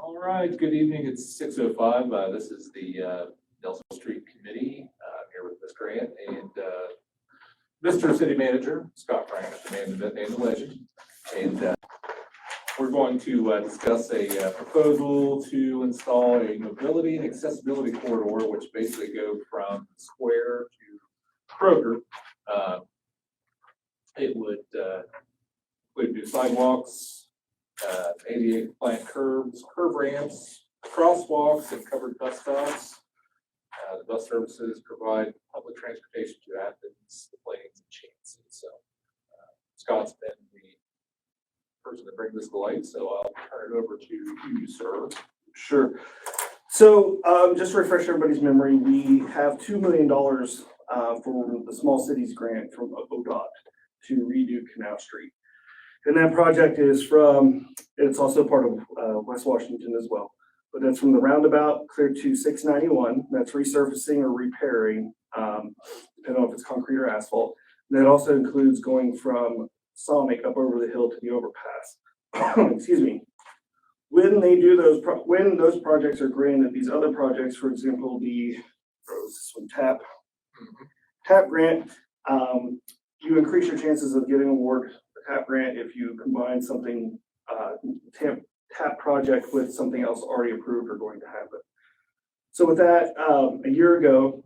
All right, good evening. It's 6:05. This is the Nelson Street Committee. Here with Ms. Grant and Mr. City Manager, Scott Grant, the man, the myth, and the legend. And we're going to discuss a proposal to install a mobility and accessibility corridor, which basically go from Square to Kroger. It would do sidewalks, ADA compliant curbs, curb ramps, crosswalks, and covered bus stops. The bus services provide public transportation to Athens, the Plains, and Chansey. So Scott's been the person to bring this to light, so I'll turn it over to you, sir. Sure. So just to refresh everybody's memory, we have $2 million for the Small Cities Grant from ODOT to redo Canal Street. And that project is it's also part of West Washington as well. But that's from the roundabout clear to 691. That's resurfacing or repairing, depending on if it's concrete or asphalt. And that also includes going from Sonic up over the hill to the overpass. Excuse me. When they do when those projects are granted, these other projects, for example, TAP grant, you increase your chances of getting award the TAP grant if you combine something TAP project with something else already approved or going to happen. So with that, a year ago,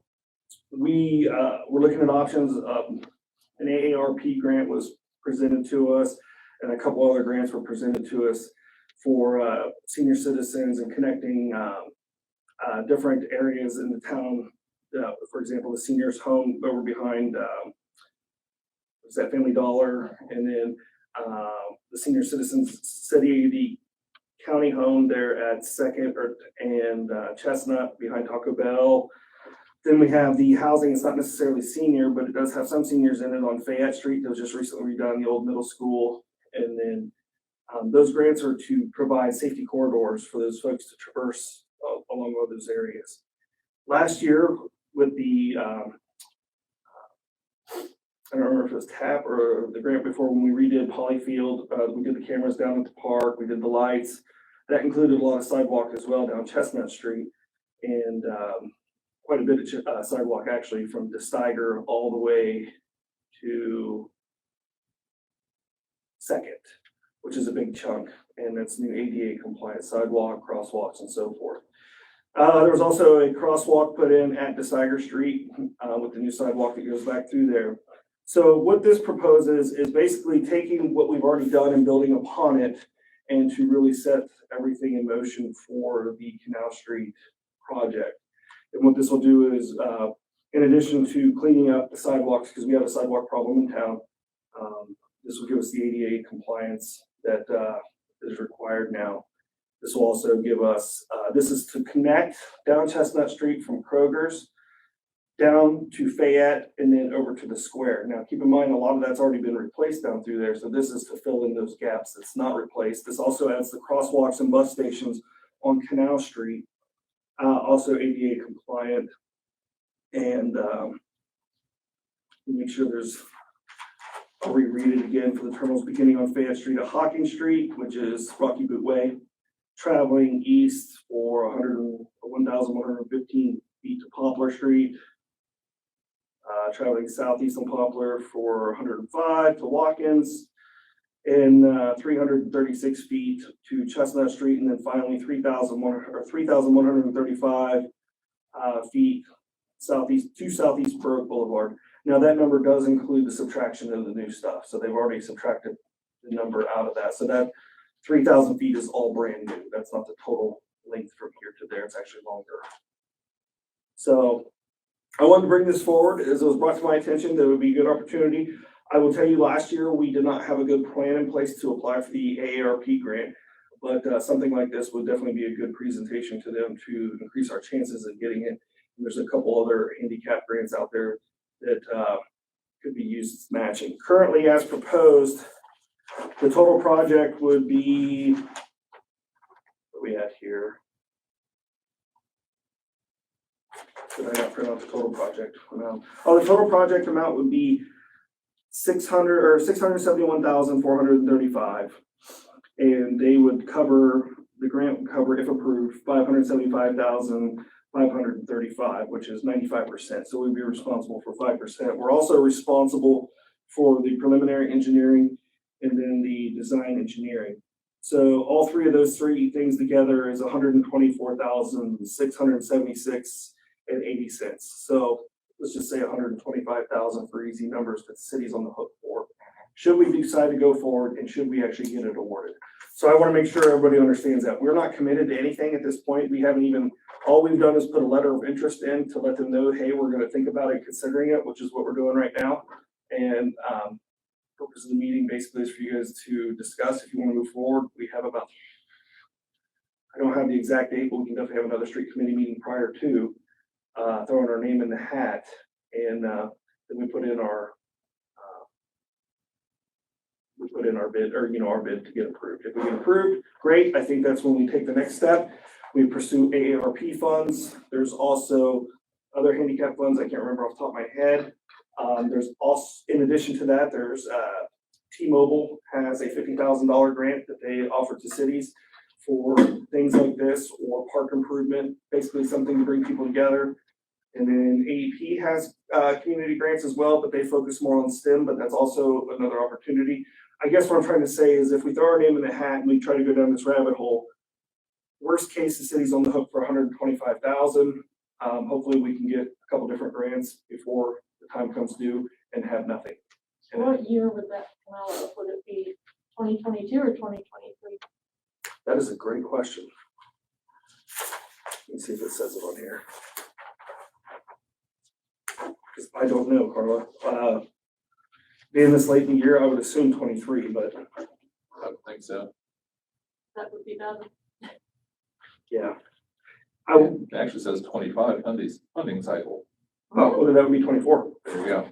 we were looking at options. An AARP grant was presented to us, and a couple other grants were presented to us for senior citizens and connecting different areas in the town. For example, the seniors home over behind was that Family Dollar, and then the senior citizens the county home there at Second and Chestnut behind Taco Bell. Then we have the housing. It's not necessarily senior, but it does have some seniors in it on Fayette Street. That was just recently redone, the old middle school. And then those grants are to provide safety corridors for those folks to traverse along all those areas. Last year with the, I don't remember if it was TAP or the grant before, when we redid Polyfield, we did the cameras down at the park, we did the lights. That included a lot of sidewalk as well down Chestnut Street, and quite a bit of sidewalk actually from DeStiger all the way to Second, which is a big chunk, and that's new ADA compliant sidewalk, crosswalks, and so forth. There was also a crosswalk put in at DeStiger Street with the new sidewalk that goes back through there. So what this proposes is basically taking what we've already done and building upon it, and to really set everything in motion for the Canal Street project. And what this will do is, in addition to cleaning up the sidewalks, because we have a sidewalk problem in town, this will give us the ADA compliance that is required now. This will also give us, this is to connect down Chestnut Street from Kroger's down to Fayette and then over to the square. Now, keep in mind, a lot of that's already been replaced down through there. So this is to fill in those gaps that's not replaced. This also adds the crosswalks and bus stations on Canal Street, also ADA compliant. And make sure I'll reread it again for the terminals beginning on Fayette Street at Hawking Street, which is Rocky Boot Way, traveling east for 1,115 feet to Poplar Street. Traveling southeast on Poplar for 105 to Watkins, and 336 feet to Chestnut Street, and then finally 3,135 feet southeast to Southeast Berwick Boulevard. Now that number does include the subtraction of the new stuff, so they've already subtracted the number out of that. So that 3,000 feet is all brand new. That's not the total length from here to there. It's actually longer. So I wanted to bring this forward as it was brought to my attention that it would be a good opportunity. I will tell you, last year we did not have a good plan in place to apply for the AARP grant, but something like this would definitely be a good presentation to them to increase our chances of getting it. And there's a couple other handicap grants out there that could be used as matching. Currently, as proposed, the total project would be, what we have here. Did I not print out the total project amount? Oh, the total project amount would be $671,435, and they would cover the grant would cover, if approved, $575,535, which is 95%. So we'd be responsible for 5%. We're also responsible for the preliminary engineering and then the design engineering. So all three of those three things together is $124,676.80. So let's just say $125,000 for easy numbers that the city's on the hook for. Should we decide to go forward and should we actually get it awarded? So I want to make sure everybody understands that we're not committed to anything at this point. We haven't even, all we've done is put a letter of interest in to let them know, hey, we're going to think about it, considering it, which is what we're doing right now. And purpose of the meeting basically is for you guys to discuss if you want to move forward. We have about, I don't have the exact date, but we can definitely have another street committee meeting prior to throwing our name in the hat, and then we put in our bid, or our bid to get approved. If we get approved, great. I think that's when we take the next step. We pursue AARP funds. There's also other handicap funds. I can't remember off the top of my head. There's also, in addition to that, there's T-Mobile has a $50,000 grant that they offer to cities for things like this, or park improvement, basically something to bring people together. And then AEP has community grants as well, but they focus more on STEM, but that's also another opportunity. I guess what I'm trying to say is if we throw our name in the hat and we try to go down this rabbit hole, worst case, the city's on the hook for $125,000. Hopefully we can get a couple different grants before the time comes due and have nothing. What year would that come out of? Would it be 2022 or 2023? That is a great question. Let me see if it says it on here. I don't know, Carla. Being this late in the year, I would assume 23, but I don't think so. That would be done. yeah. It actually says 25 funding cycle. Oh, well, then that would be 24. There you go.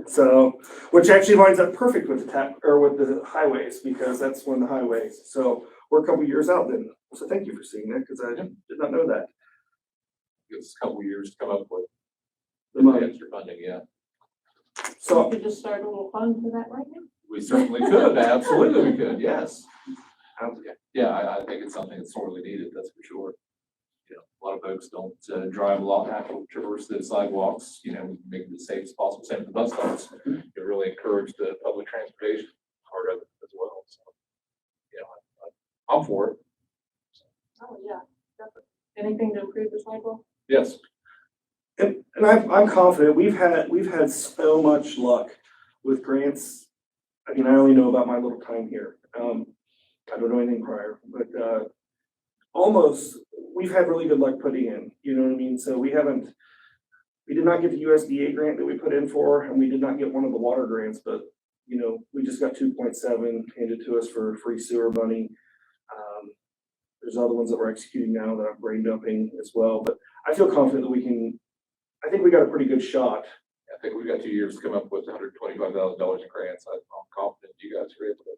So, which actually lines up perfect with the highways, because that's one of the highways. So we're a couple years out then. So thank you for seeing that, because I did not know that. It's a couple years to come up with The money. extra funding, yeah. So So we could just start a little fund for that right now? We certainly could, absolutely we could, yes. Yeah, I think it's something that's sorely needed, that's for sure. A lot of folks don't drive a lot, have to traverse the sidewalks, make it as safe as possible, same with the bus stops. It really encourage the public transportation part of it as well, so. I'm for it. Oh, yeah, definitely. Anything to improve the sidewalk? Yes. And I'm confident we've had so much luck with grants. I mean, I only know about my little time here. I don't know anything prior, but almost we've had really good luck putting in. You know what I mean? So we did not get the USDA grant that we put in for, and we did not get one of the water grants, but we just got 2.7 handed to us for free sewer money. There's other ones that we're executing now that I'm brain dumping as well, but I feel confident that I think we got a pretty good shot. I think we've got 2 years to come up with $125,000 in grants. I'm confident you guys are able to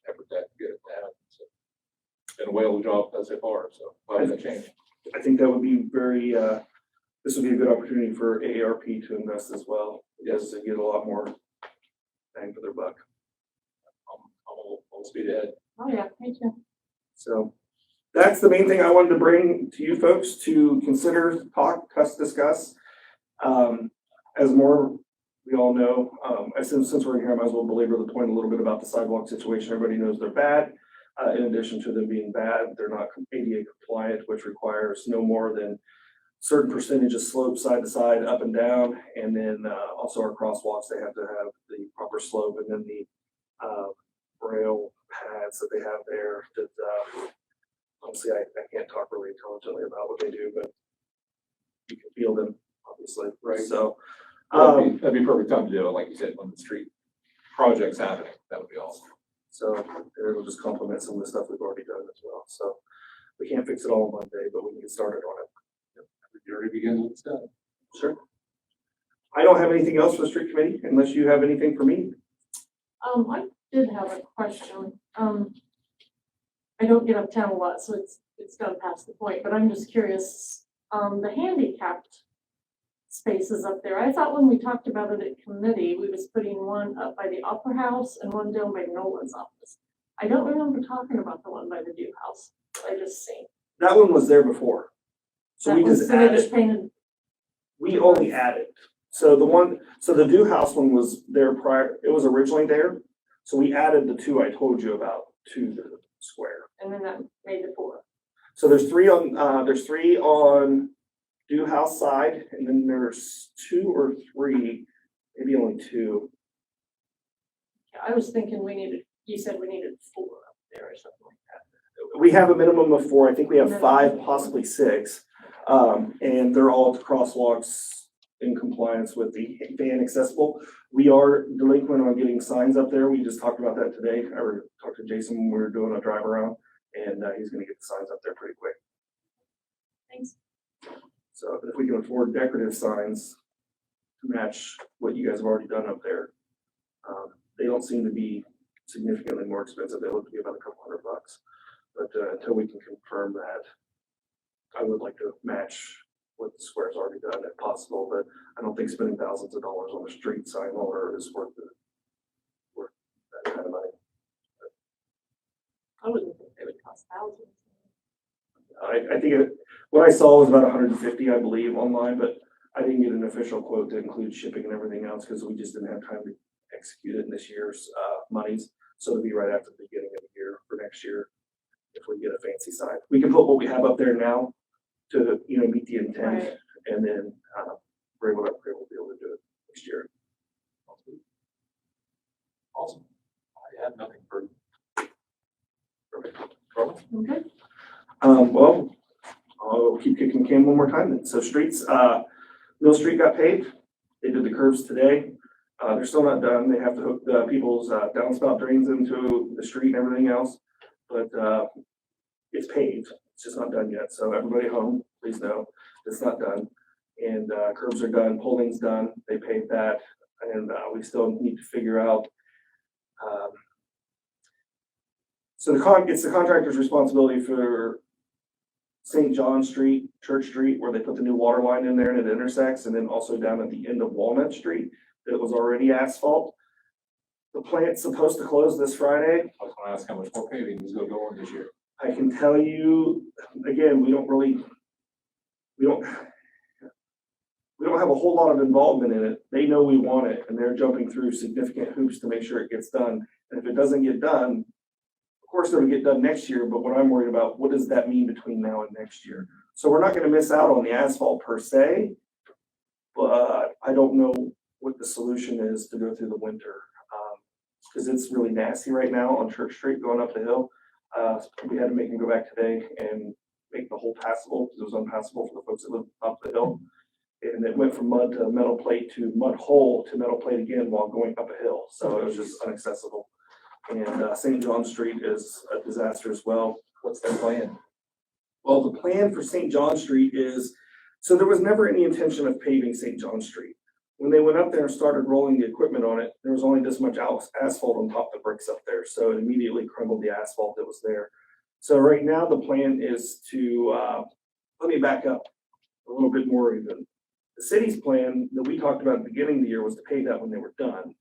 effort that and get it down. So it's been a whale job so far, so why does that change? I think that would be this would be a good opportunity for AARP to invest as well. Yes, to get a lot more bang for their buck. I'm all speed ahead. Oh, yeah, me too. So that's the main thing I wanted to bring to you folks to consider, talk, discuss. As more we all know, since we're here, I might as well belabor the point a little bit about the sidewalk situation. Everybody knows they're bad. In addition to them being bad, they're not ADA compliant, which requires no more than certain percentage of slope side to side, up and down. And then also our crosswalks, they have to have the proper slope, and then the rail pads that they have there that obviously I can't talk really intelligently about what they do, but you can feel them, obviously. Right. So That'd be perfect time to do it, like you said, when the street project's happening. That would be awesome. so it'll just complement some of the stuff we've already done as well. So we can't fix it all in one day, but we can get started on it. You already begin with stuff. Sure. I don't have anything else for the street committee unless you have anything for me. I did have a question. I don't get uptown a lot, so it's done past the point, but I'm just curious. The handicapped spaces up there, I thought when we talked about it at committee, we was putting one up by the Opera House and one down by Nolan's office. I don't remember talking about the one by the Dew House. I just seen. That one was there before. So we just So they just added, painted, we only added. So the Dew House one was there prior, it was originally there. So we added the two I told you about to the square. and then that made the 4. So there's three on Dew House side, and then there's 2 or 3, maybe only 2. I was thinking you said we needed 4 up there or something like that. We have a minimum of 4. I think we have 5, possibly 6. And they're all crosswalks in compliance with the van accessible. We are delinquent on getting signs up there. We just talked about that today. I talked to Jason when we were doing a drive around, and he's gonna get the signs up there pretty quick. Thanks. So if we can afford decorative signs to match what you guys have already done up there, they don't seem to be significantly more expensive. They look to be about a couple $100. But until we can confirm that, I would like to match what the square's already done if possible, but I don't think spending thousands of dollars on a street sign holder is worth that kind of money. I wouldn't think they would cost thousands. I think what I saw was about 150, I believe, online, but I didn't get an official quote to include shipping and everything else because we just didn't have time to execute it in this year's monies. So it'll be right after the beginning of the year for next year if we get a fancy sign. We can put what we have up there now to meet the intent, Right. and then we're able to be able to do it next year. Awesome. I have nothing further. Perfect. Okay. Well, I'll keep kicking the can one more time then. So streets, Mill Street got paved. They did the curves today. They're still not done. They have to hook the people's downspout drains into the street and everything else. But it's paved. It's just not done yet. So everybody home, please know it's not done. And curbs are done, pulling's done. They paved that. And we still need to figure out. So it's the contractor's responsibility for St. John Street, Church Street, where they put the new water line in there and it intersects, and then also down at the end of Walnut Street that was already asphalt. The plant's supposed to close this Friday. I was gonna ask how much more paving is gonna go on this year. I can tell you, again, we don't have a whole lot of involvement in it. They know we want it, and they're jumping through significant hoops to make sure it gets done. And if it doesn't get done, of course it'll get done next year, but what I'm worried about, what does that mean between now and next year? So we're not gonna miss out on the asphalt per se, but I don't know what the solution is to go through the winter. Because it's really nasty right now on Church Street going up the hill. We had to make them go back today and make the hole passable because it was unpassable for the folks that live up the hill. And it went from mud to metal plate to mud hole to metal plate again while going up a hill. So it was just inaccessible. And St. John Street is a disaster as well. What's their plan? Well, the plan for St. John Street is, so there was never any intention of paving St. John Street. When they went up there and started rolling the equipment on it, there was only this much asphalt on top of the bricks up there. So it immediately crumbled the asphalt that was there. So right now the plan is to, let me back up a little bit more even. The city's plan that we talked about at the beginning of the year was to pave that when they were done.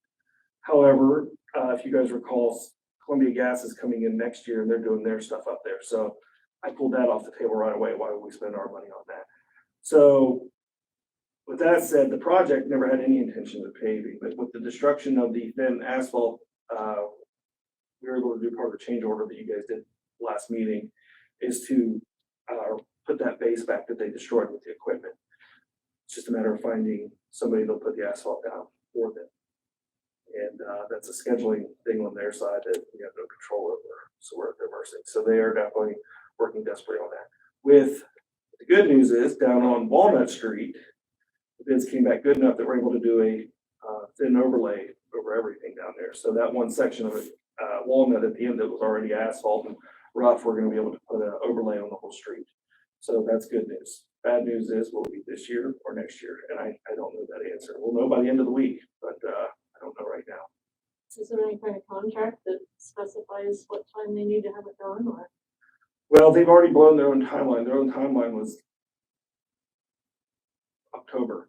However, if you guys recall, Columbia Gas is coming in next year and they're doing their stuff up there. So I pulled that off the table right away. Why would we spend our money on that? So with that said, the project never had any intention of paving, but with the destruction of the thin asphalt, we were able to do part of the change order that you guys did last meeting is to put that base back that they destroyed with the equipment. It's just a matter of finding somebody that'll put the asphalt down for them. And that's a scheduling thing on their side that we have no control over. So we're at their mercy. So they are definitely working desperately on that. With the good news is down on Walnut Street, the bids came back good enough that we're able to do a thin overlay over everything down there. So that one section of it, Walnut at the end that was already asphalt and rough, we're going to be able to put an overlay on the whole street. So that's good news. Bad news is, will it be this year or next year? And I don't know that answer. We'll know by the end of the week, but I don't know right now. Is there any kind of contract that specifies what time they need to have it done, or? Well, they've already blown their own timeline. Their own timeline was October.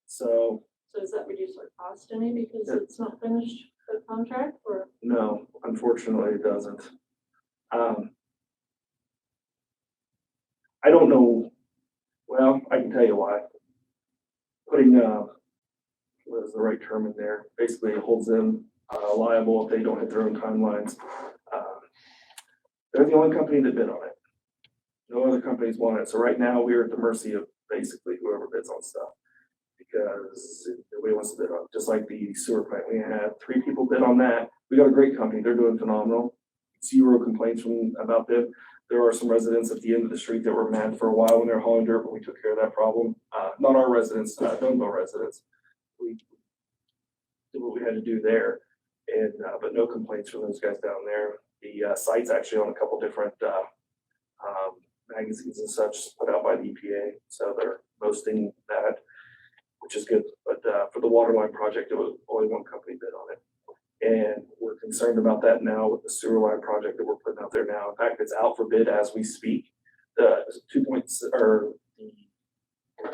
So So does that reduce our cost any because it's not finished, the contract, or? no, unfortunately it doesn't. I don't know, well, I can tell you why. Putting, what is the right term in there? Basically, it holds them liable if they don't hit their own timelines. They're the only company that bid on it. No other companies want it. So right now, we're at the mercy of basically whoever bids on stuff. Because nobody wants to bid on it. Just like the sewer plant, we had 3 people bid on that. We got a great company. They're doing phenomenal. 0 complaints about them. There are some residents at the end of the street that were mad for a while when they were hauling dirt, but we took care of that problem. Not our residents, Nelsonville residents. We did what we had to do there, and but no complaints from those guys down there. The site's actually on a couple different magazines and such put out by the EPA, so they're posting that, which is good. But for the water line project, it was only 1 company bid on it. And we're concerned about that now with the sewer line project that we're putting out there now. In fact, it's out for bid as we speak. The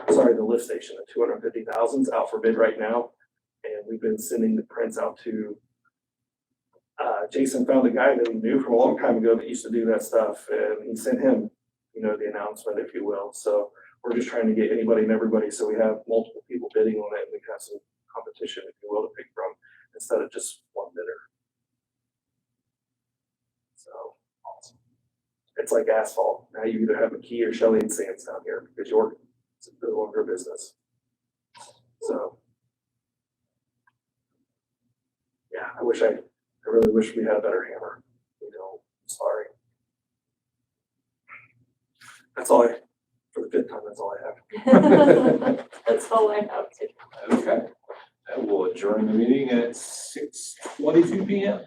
the lift station, the 250,000 is out for bid right now. And we've been sending the prints out to, Jason found a guy that he knew from a long time ago that used to do that stuff. And he sent him, the announcement, if you will. So we're just trying to get anybody and everybody. So we have multiple people bidding on it, and we have some competition, if you will, to pick from, instead of just 1 bidder. So it's like asphalt. Now you either have McKee or Shelley and Sands down here because it's no longer a business. So yeah, I really wish we had a better hammer. Sorry. That's all for the 5th time, that's all I have. That's all I have too. Okay. And we'll adjourn the meeting at 6:22 p.m.